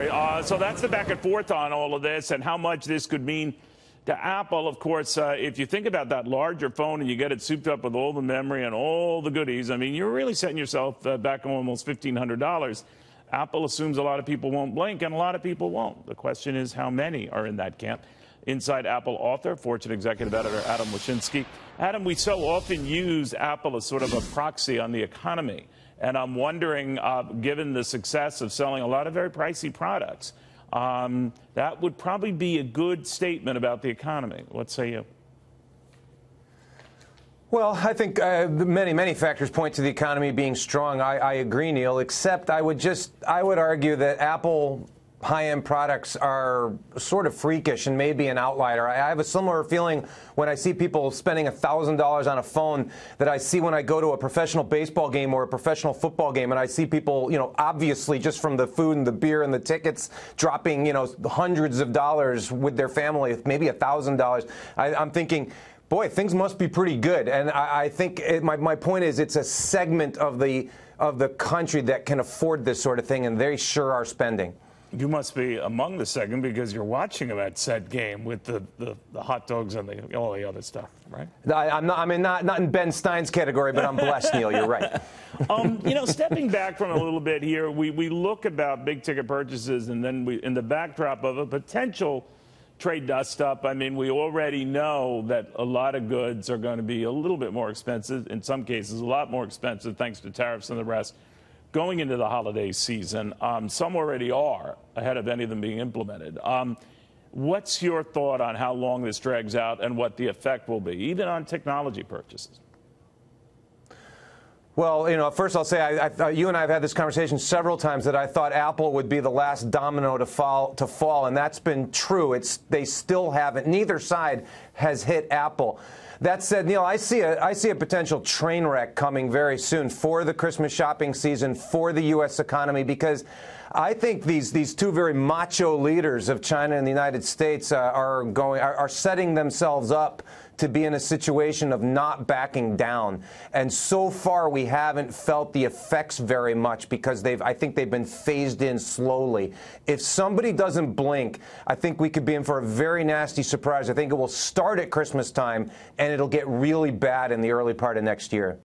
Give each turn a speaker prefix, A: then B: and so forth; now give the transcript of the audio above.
A: So that's the back and forth on all of this and how much this could mean to Apple. Of course, if you think about that larger phone and you get it souped up with all the memory and all the goodies, I mean, you're really setting yourself back on almost $1,500. Apple assumes a lot of people won't blink, and a lot of people won't. The question is how many are in that camp. Inside Apple author, Fortune executive editor Adam Lashinsky. Adam, we so often use Apple as sort of a proxy on the economy. And I'm wondering, given the success of selling a lot of very pricey products, that would probably be a good statement about the economy. What say you?
B: Well, I think many factors point to the economy being strong. I agree, Neil, except I would argue that Apple high-end products are sort of freakish and maybe an outlier. I have a similar feeling when I see people spending $1,000 on a phone that I see when I go to a professional baseball game or a professional football game, and I see people, obviously just from the food and the beer and the tickets dropping, hundreds of dollars with their family, maybe $1,000. I'm thinking, boy, things must be pretty good. And I think my point is it's a segment of the country that can afford this sort of thing, and they sure are spending.
A: You must be among the second because you're watching that set game with the hot dogs and all the other stuff, right?
B: I'm not in Ben Stein's category, but I'm blessed, Neil. You're right.
A: Stepping back from a little bit here, we look about big ticket purchases, and then in the backdrop of a potential trade dust up, I mean, we already know that a lot of goods are going to be a little bit more expensive, in some cases a lot more expensive thanks to tariffs and the rest. Going into the holiday season, some already are ahead of any of them being implemented. What's your thought on how long this drags out and what the effect will be, even on technology purchases?
B: Well, first I'll say you and I have had this conversation several times that I thought Apple would be the last domino to fall, and that's been true. They still haven't. Neither side has hit Apple. That said, Neil, I see a potential train wreck coming very soon for the Christmas shopping season, for the U.S. economy, because I think these two very macho leaders of China and the United States are setting themselves up to be in a situation of not backing down. And so far, we haven't felt the effects very much because I think they've been phased in slowly. If somebody doesn't blink, I think we could be in for a very nasty surprise. I think it will start at Christmas time, and it'll get really bad in the early part of next year.